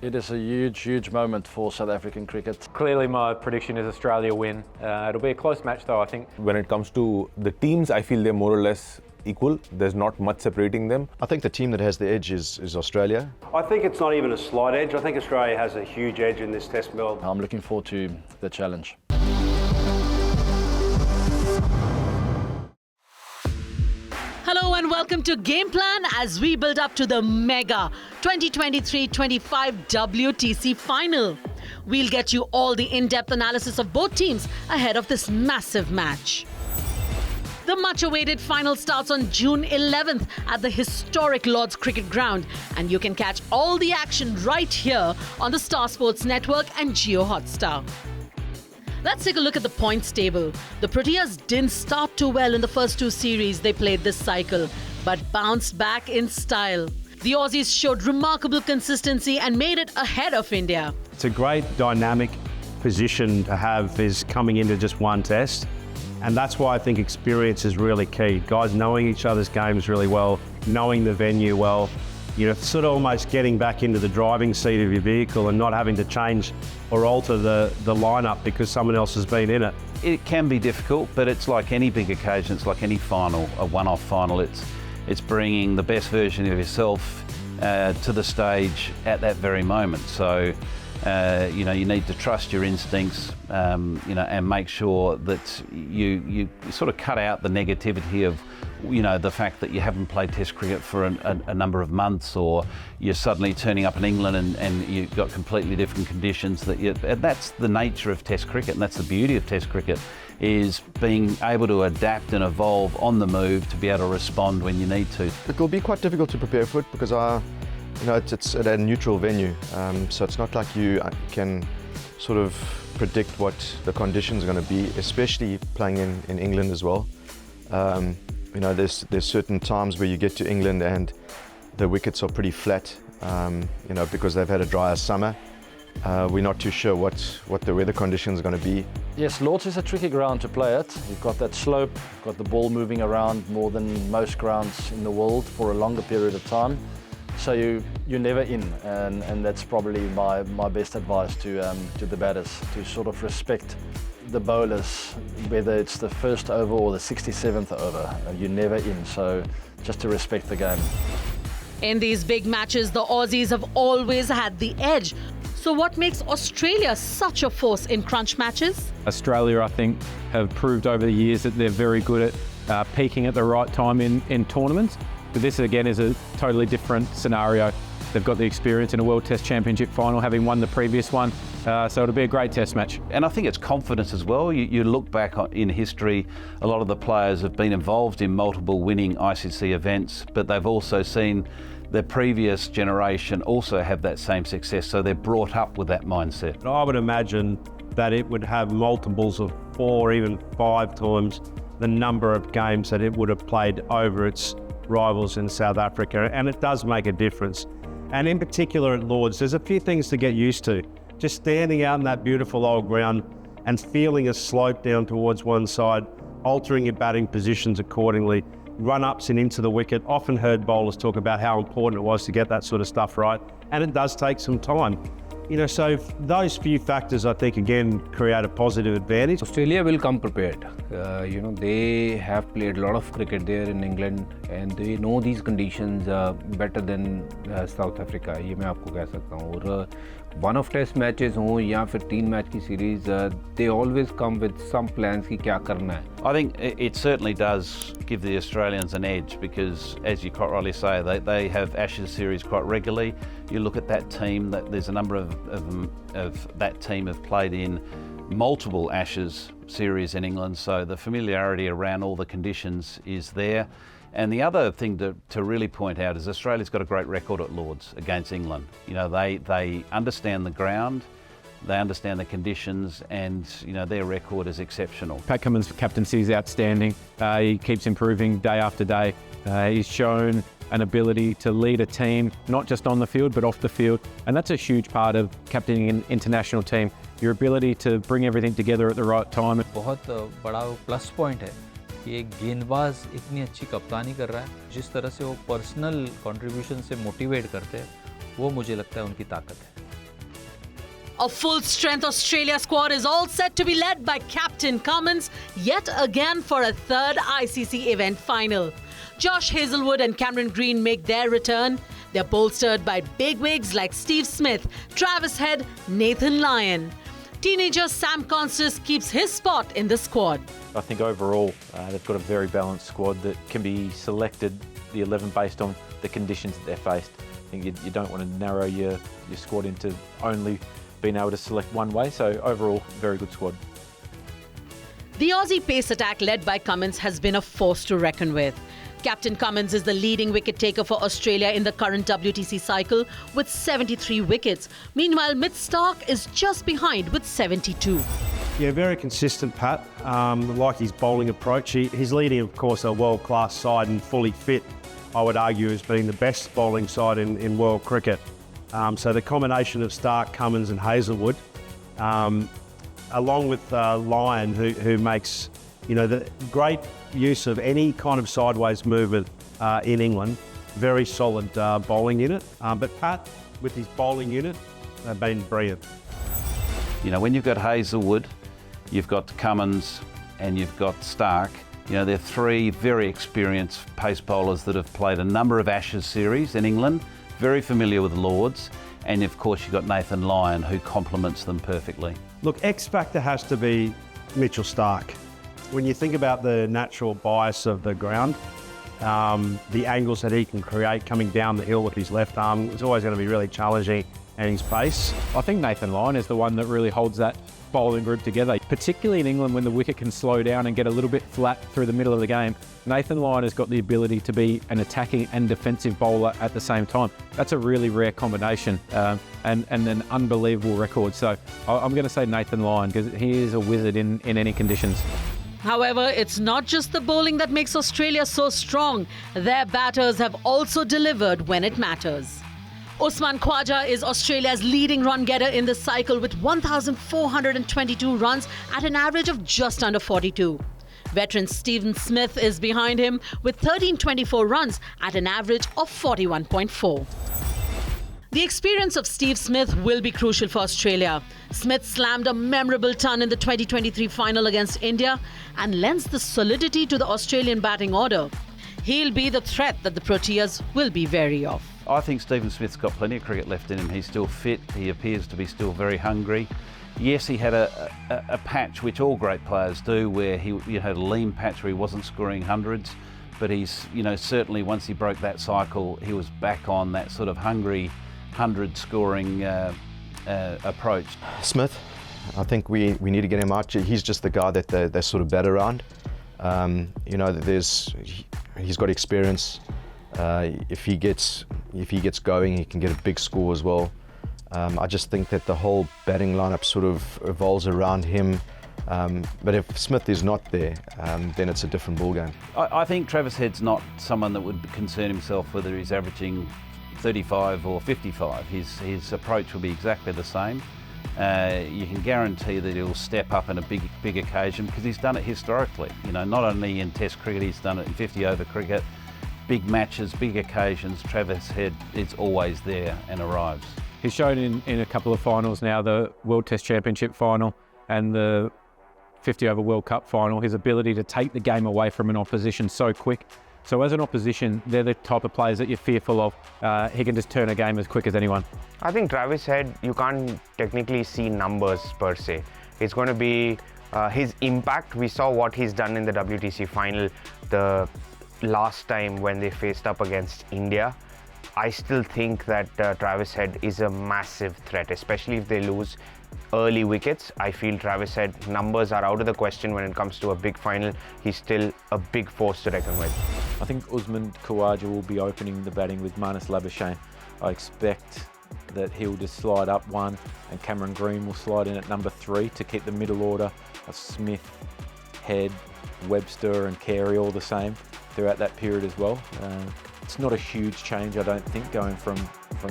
It is a huge moment for South African cricket. Clearly my prediction is Australia win. It'll be a close match though, I think. When it comes to the teams, I feel they're more or less equal. There's not much separating them. I think the team that has the edge is Australia. I think it's not even a slight edge. I think Australia has a huge edge in this test, Mel. I'm looking forward to the challenge. Hello and welcome to Gameplan as we build up to the mega 2023-25 WTC Final. We'll get you all the in-depth analysis of both teams ahead of this massive match. The much-awaited final starts on June 11th at the historic Lord's Cricket Ground, and you can catch all the action right here on the Star Sports Network and JioHotstar. Let's take a look at the points table. The Proteas didn't start too well in the first two series they played this cycle, but bounced back in style. The Aussies showed remarkable consistency and made it ahead of India. It's a great dynamic position to have is coming into just one test. And that's why I think experience is really key. Guys knowing each other's games really well, knowing the venue well, you know, sort of almost getting back into the driving seat of your vehicle and not having to change or alter the lineup because someone else has been in it. It can be difficult, but it's like any big occasion, it's like any final, a one-off final. It's bringing the best version of yourself to the stage at that very moment. So, you know, you need to trust your instincts, you know, and make sure that you sort of cut out the negativity of, you know, the fact that you haven't played Test cricket for a number of months, or you're suddenly turning up in England and you've got completely different conditions. And that's the nature of Test cricket, and that's the beauty of Test cricket, is being able to adapt and evolve on the move to be able to respond when you need to. It will be quite difficult to prepare for it because you know, it's at a neutral venue, so it's not like you can sort of predict what the conditions are going to be, especially playing in England as well. You know, there's certain times where you get to England and the wickets are pretty flat, you know, because they've had a drier summer. We're not too sure what the weather conditions are going to be. Yes, Lord's is a tricky ground to play at. You've got that slope, you've got the ball moving around more than most grounds in the world for a longer period of time. So you're never in, and that's probably my best advice to the batters, to sort of respect the bowlers, whether it's the first over or the 67th over. You're never in, so just to respect the game. In these big matches, the Aussies have always had the edge. So what makes Australia such a force in crunch matches? Australia, I think, have proved over the years that they're very good at peaking at the right time in tournaments. But this again is a totally different scenario. They've got the experience in a World Test Championship final, having won the previous one, so it'll be a great test match. And I think it's confidence as well. You look back in history, a lot of the players have been involved in multiple winning ICC events, but they've also seen the previous generation also have that same success, so they're brought up with that mindset. I would imagine that it would have multiples of 4 or even 5 times the number of games that it would have played over its rivals in South Africa, and it does make a difference. And in particular at Lord's, there's a few things to get used to. Just standing out in that beautiful old ground and feeling a slope down towards one side, altering your batting positions accordingly, run-ups and into the wicket. Often heard bowlers talk about how important it was to get that sort of stuff right, and it does take some time. You know, so those few factors, I think, again, create a positive advantage. Australia will come prepared. You know, they have played a lot of cricket there in England, and they know these conditions better than South Africa. ये मैं आपको कह सकता हूँ. और one of test matches हों या फिर 3 मैच की series, they always come with some plans कि क्या करना है. I think it certainly does give the Australians an edge because, as you quite rightly say, they have Ashes series quite regularly. You look at that team, there's a number of that team have played in multiple Ashes series in England, so the familiarity around all the conditions is there. And the other thing to really point out is Australia's got a great record at Lord's against England. You know, they understand the ground, they understand the conditions, and you know their record is exceptional. Pat Cummins' captaincy is outstanding. He keeps improving day after day. He's shown an ability to lead a team, not just on the field, but off the field. And that's a huge part of captaining an international team, your ability to bring everything together at the right time. बहुत बड़ा plus point है कि एक गेंदबाज इतनी अच्छी कप्तानी कर रहा है, जिस तरह से वो पर्सनल कंट्रीब्यूशन से मोटिवेट करते हैं, वो मुझे लगता है उनकी ताकत है. A full-strength Australia squad is all set to be led by Captain Cummins yet again for a third ICC event final. Josh Hazlewood and Cameron Green make their return. They're bolstered by bigwigs like Steve Smith, Travis Head, Nathan Lyon. Teenager Sam Constas keeps his spot in the squad. I think overall they've got a very balanced squad that can be selected, the 11 based on the conditions that they're faced. I think you don't want to narrow your squad into only being able to select one way, so overall, very good squad. The Aussie pace attack led by Cummins has been a force to reckon with. Captain Cummins is the leading wicket taker for Australia in the current WTC cycle with 73 wickets. Meanwhile, Mitch Starc is just behind with 72. Yeah, very consistent, Pat. Like his bowling approach. He's leading, of course, a world-class side and fully fit, I would argue, as being the best bowling side in world cricket. So the combination of Starc, Cummins and Hazlewood, along with Lyon, who makes the great use of any kind of sideways movement in England, very solid bowling unit. But Pat, with his bowling unit, they've been brilliant. When you've got Hazlewood, you've got Cummins and you've got Starc, they're three very experienced pace bowlers that have played a number of Ashes series in England, very familiar with Lords, and of course you've got Nathan Lyon who complements them perfectly. Look, X factor has to be Mitchell Starc. When you think about the natural bias of the ground, the angles that he can create coming down the hill with his left arm, it's always going to be really challenging, and his pace. I think Nathan Lyon is the one that really holds that bowling group together, particularly in England when the wicket can slow down and get a little bit flat through the middle of the game. Nathan Lyon has got the ability to be an attacking and defensive bowler at the same time. That's a really rare combination and an unbelievable record. So I'm going to say Nathan Lyon because he is a wizard in any conditions. However, it's not just the bowling that makes Australia so strong. Their batters have also delivered when it matters. Usman Khawaja is Australia's leading run getter in the cycle with 1,422 runs at an average of just under 42. Veteran Stephen Smith is behind him with 1,324 runs at an average of 41.4. The experience of Steve Smith will be crucial for Australia. Smith slammed a memorable ton in the 2023 final against India and lends the solidity to the Australian batting order. He'll be the threat that the Proteas will be wary of. I think Stephen Smith's got plenty of cricket left in him. He's still fit. He appears to be still very hungry. Yes, he had a patch, which all great players do, where he had a lean patch where he wasn't scoring hundreds. But he's, certainly once he broke that cycle, he was back on that sort of hungry 100-scoring approach. Smith, I think we need to get him out. He's just the guy that they sort of bat around. He's got experience. If he gets going, he can get a big score as well. I just think that the whole batting lineup sort of revolves around him. But if Smith is not there, then it's a different ballgame. I think Travis Head's not someone that would concern himself whether he's averaging 35 or 55. His approach will be exactly the same. You can guarantee that he'll step up in a big occasion because he's done it historically. Not only in Test cricket, he's done it in 50-over cricket. Big matches, big occasions, Travis Head is always there and arrives. He's shown in a couple of finals now, the World Test Championship final and the 50-over World Cup final, his ability to take the game away from an opposition so quick. So as an opposition, they're the type of players that you're fearful of. He can just turn a game as quick as anyone. I think Travis Head, you can't technically see numbers per se. It's going to be his impact. We saw what he's done in the WTC final the last time when they faced up against India. I still think that Travis Head is a massive threat, especially if they lose early wickets. I feel Travis Head numbers are out of the question when it comes to a big final. He's still a big force to reckon with. I think Usman Khawaja will be opening the batting with Marnus Labuschagne. I expect that he'll just slide up one and Cameron Green will slide in at number 3 to keep the middle order of Smith, Head, Webster and Carey all the same throughout that period as well. It's not a huge change, I don't think, going from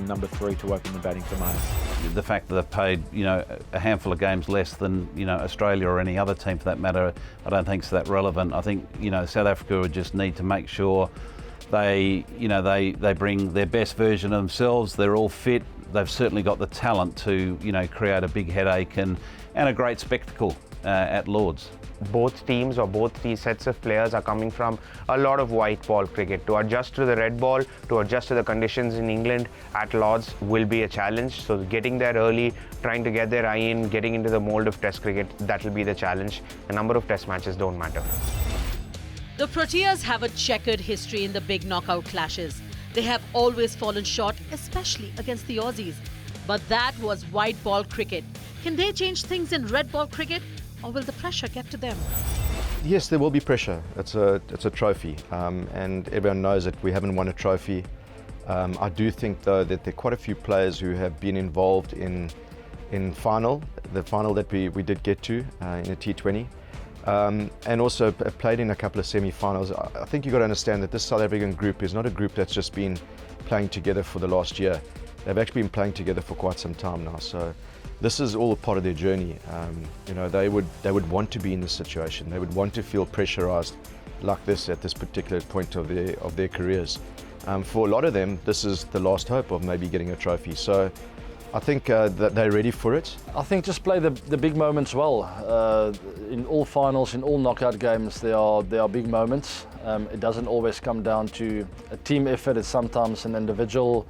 number 3 to open the batting for Marnus. The fact that they've played, a handful of games less than, Australia or any other team for that matter, I don't think it's that relevant. I think, South Africa would just need to make sure They bring their best version of themselves. They're all fit. They've certainly got the talent to, create a big headache and a great spectacle at Lords. Both teams or both three sets of players are coming from a lot of white ball cricket. To adjust to the red ball, to adjust to the conditions in England at Lords will be a challenge. So getting there early, trying to get their eye in, getting into the mould of Test cricket, that will be the challenge. The number of Test matches don't matter. The Proteas have a checkered history in the big knockout clashes. They have always fallen short, especially against the Aussies. But that was white ball cricket. Can they change things in red ball cricket, or will the pressure get to them? Yes, there will be pressure. It's a trophy, and everyone knows that we haven't won a trophy. I do think, though, that there are quite a few players who have been involved in the final that we did get to in a T20, and also played in a couple of semi-finals. I think you've got to understand that this South African group is not a group that's just been playing together for the last year. They've actually been playing together for quite some time now. So this is all a part of their journey. They would want to be in this situation. They would want to feel pressurized like this at this particular point of their careers. For a lot of them, this is the last hope of maybe getting a trophy. So I think that they're ready for it. I think just play the big moments well. In all finals, in all knockout games, there are big moments. It doesn't always come down to a team effort. It's sometimes an individual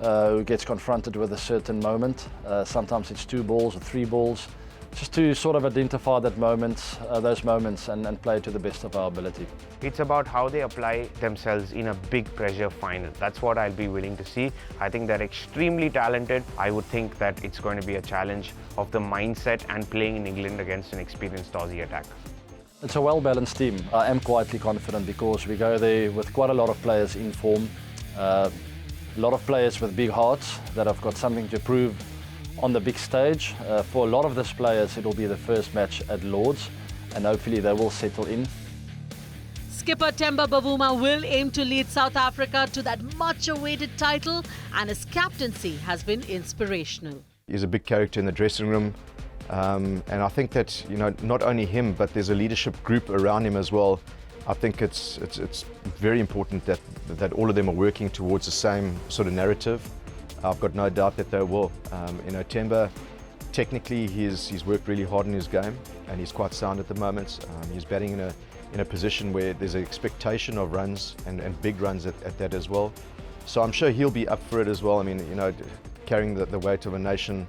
who gets confronted with a certain moment. Sometimes it's 2 balls or 3 balls. Just to sort of identify those moments and play to the best of our ability. It's about how they apply themselves in a big pressure final. That's what I'll be willing to see. I think they're extremely talented. I would think that it's going to be a challenge of the mindset and playing in England against an experienced Aussie attack. It's a well-balanced team. I am quietly confident because we go there with quite a lot of players in form. A lot of players with big hearts that have got something to prove on the big stage. For a lot of these players, it will be the first match at Lords, and hopefully they will settle in. Skipper Temba Bavuma will aim to lead South Africa to that much-awaited title, and his captaincy has been inspirational. He's a big character in the dressing room, and I think that not only him, but there's a leadership group around him as well. I think it's very important that all of them are working towards the same sort of narrative. I've got no doubt that they will. Temba, technically, he's worked really hard in his game, and he's quite sound at the moment. He's batting in a position where there's an expectation of runs and big runs at that as well. So I'm sure he'll be up for it as well. I mean, carrying the weight of a nation,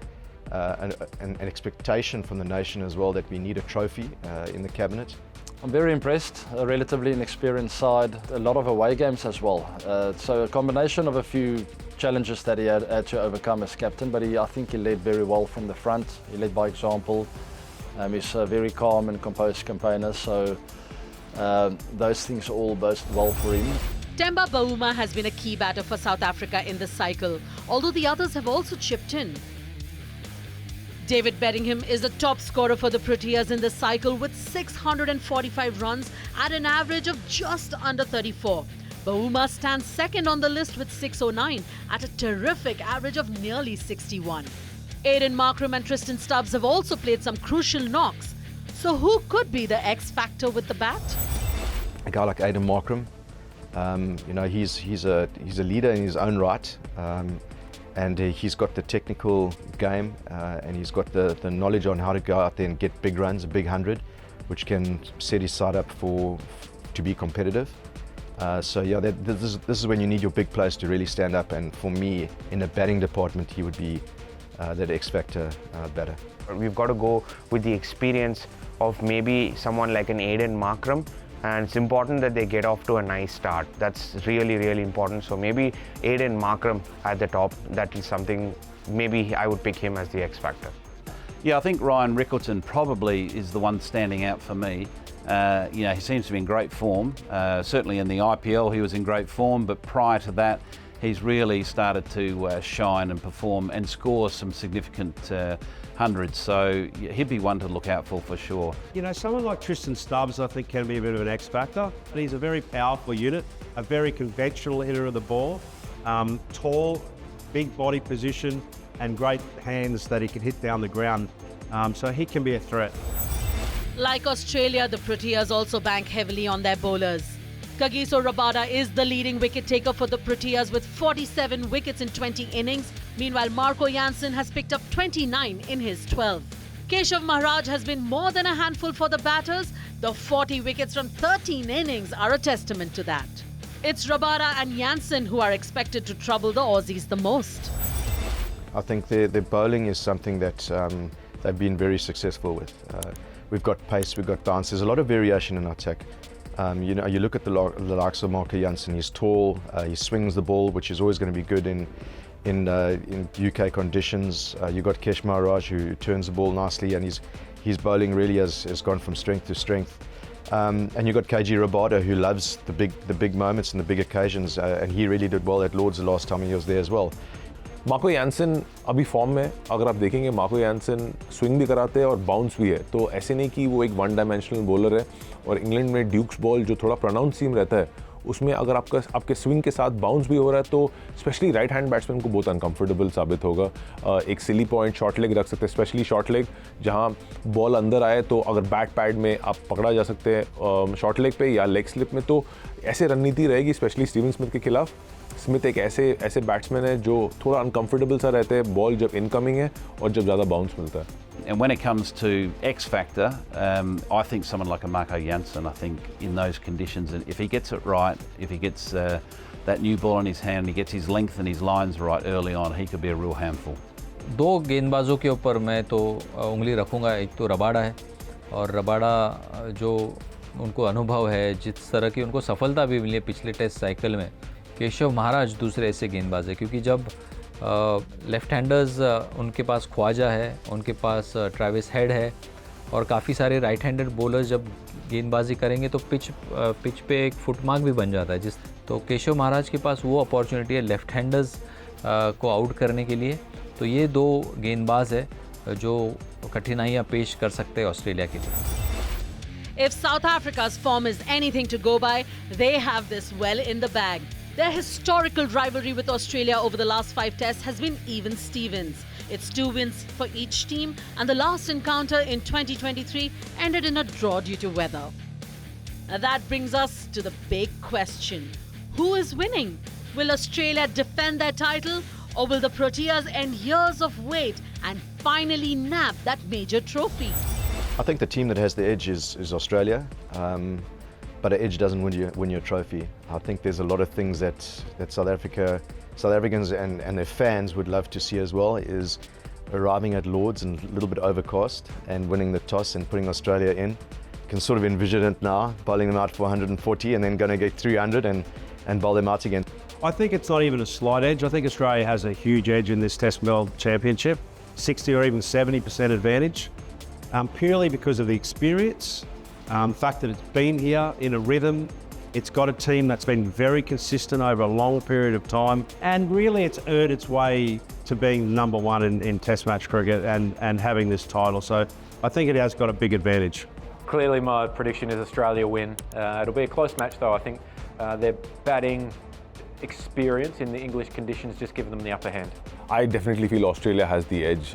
an expectation from the nation as well that we need a trophy in the cabinet. I'm very impressed, a relatively inexperienced side, a lot of away games as well. So a combination of a few challenges that he had to overcome as captain, but I think he led very well from the front. He led by example. He's a very calm and composed campaigner, so those things all bode well for him. Temba Bavuma has been a key batter for South Africa in this cycle, although the others have also chipped in. David Bedingham is the top scorer for the Proteas in this cycle with 645 runs at an average of just under 34. Bavuma stands second on the list with 609 at a terrific average of nearly 61. Aiden Markram and Tristan Stubbs have also played some crucial knocks. So who could be the X factor with the bat? A guy like Aiden Markram, he's a leader in his own right. And he's got the technical game, and he's got the knowledge on how to go out there and get big runs, a big 100, which can set his side up to be competitive. This is when you need your big players to really stand up. And for me, in the batting department, he would be that X factor batter. We've got to go with the experience of maybe someone like an Aiden Markram. And it's important that they get off to a nice start. That's really, really important. So maybe Aiden Markram at the top, that is something, maybe I would pick him as the X factor. Yeah, I think Ryan Rickleton probably is the one standing out for me. He seems to be in great form. Certainly in the IPL he was in great form, but prior to that he's really started to shine and perform and score some significant hundreds. So he'd be one to look out for sure. Someone like Tristan Stubbs I think can be a bit of an X factor. He's a very powerful unit, a very conventional hitter of the ball, tall, big body position and great hands that he can hit down the ground. So he can be a threat. Like Australia, the Proteas also bank heavily on their bowlers. Kagiso Rabada is the leading wicket taker for the Proteas with 47 wickets in 20 innings. Meanwhile, Marco Jansen has picked up 29 in his 12. Keshav Maharaj has been more than a handful for the batters. The 40 wickets from 13 innings are a testament to that. It's Rabada and Jansen who are expected to trouble the Aussies the most. I think their bowling is something that they've been very successful with. We've got pace, we've got bounce. There's a lot of variation in our attack. You look at the likes of Marco Jansen. He's tall, he swings the ball, which is always going to be good in UK conditions. You've got Kesh Maharaj who turns the ball nicely, and his bowling really has gone from strength to strength. And you've got KG Rabada who loves the big moments and the big occasions, and he really did well at Lords the last time he was there as well. Marco Jansen अभी form में, अगर आप देखेंगे Marco Jansen swing भी कराते हैं और bounce भी है, तो ऐसे नहीं कि वो एक वन डायमेंशनल बॉलर है। और इंग्लैंड में ड्यूक्स बॉल जो थोड़ा प्रोनाउंस सीम रहता है, उसमें अगर आपके स्विंग के साथ बाउंस भी हो रहा है तो स्पेशली राइट हैंड बैट्समैन को बहुत अनकंफर्टेबल साबित होगा। एक सिली पॉइंट शॉर्ट लेग रख सकते हैं, स्पेशली शॉर्ट लेग, जहां बॉल अंदर आए तो अगर बैट पैड में आप पकड़ा जा सकते हैं शॉर्ट लेग पे या लेग स्लिप में, तो ऐसे रणनीति रहेगी स्पेशली स्टीवन स्मिथ के खिलाफ। स्मिथ एक ऐसे बैट्समैन है जो थोड़ा अनकंफर्टेबल सा रहते हैं बॉल जब इनकमिंग है और जब ज़्यादा बाउंस मिलता है। And when it comes to X factor, I think someone like a Marco Jansen, I think in those conditions, and if he gets it right, if he gets that new ball in his hand, he gets his length and his lines right early on, he could be a real handful. दो गेंदबाजों के ऊपर मैं तो उंगली रखूंगा। एक तो रबाडा है, और रबाडा जो उनको अनुभव है, जिस तरह की उनको सफलता भी मिली है पिछले टेस्ट साइकिल में। केशव महाराज दूसरे ऐसे गेंदबाज है, क्योंकि जब लेफ़्ट हैंडर्स उनके पास ख्वाजा है, उनके पास ट्रेविस हेड है, और काफ़ी सारे राइट हैंडेड बॉलर्स जब गेंदबाजी करेंगे तो पिच पे एक फुटमार्क भी बन जाता है। तो केशव महाराज के पास वो अपॉर्चुनिटी है लेफ़्ट हैंडर्स को आउट करने के लिए। तो ये दो गेंदबाज है जो कठिनाइयाँ पेश कर सकते हैं ऑस्ट्रेलिया के लिए। If South Africa's form is anything to go by, they have this well in the bag. Their historical rivalry with Australia over the last 5 tests has been even Stevens. It's 2 wins for each team, and the last encounter in 2023 ended in a draw due to weather. Now that brings us to the big question. Who is winning? Will Australia defend their title, or will the Proteas end years of wait and finally nab that major trophy? I think the team that has the edge is Australia, but an edge doesn't win your trophy. I think there's a lot of things that South Africans and their fans would love to see as well, is arriving at Lords and a little bit overcast and winning the toss and putting Australia in. You can sort of envision it now, bowling them out for 140 and then going to get 300 and bowl them out again. I think it's not even a slight edge. I think Australia has a huge edge in this Test World Championship, 60 or even 70% advantage, purely because of the experience, the fact that it's been here in a rhythm. It's got a team that's been very consistent over a long period of time, and really it's earned its way to being number one in Test match cricket and having this title. So I think it has got a big advantage. Clearly my prediction is Australia win. It'll be a close match though. I think their batting experience in the English conditions just give them the upper hand. I definitely feel Australia has the edge.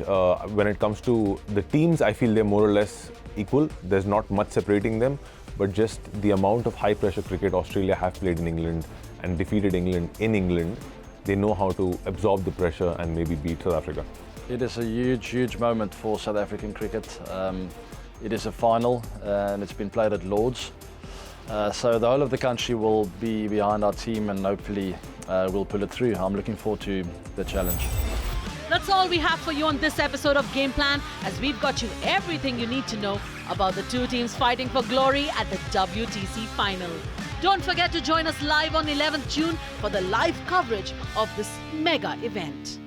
When it comes to the teams, I feel they're more or less equal. There's not much separating them, but just the amount of high pressure cricket Australia have played in England and defeated England in England, they know how to absorb the pressure and maybe beat South Africa. It is a huge moment for South African cricket. It is a final and it's been played at Lords. So the whole of the country will be behind our team and hopefully we'll pull it through. I'm looking forward to the challenge. That's all we have for you on this episode of Gameplan, as we've got you everything you need to know about the two teams fighting for glory at the WTC Final. Don't forget to join us live on 11th June for the live coverage of this mega event.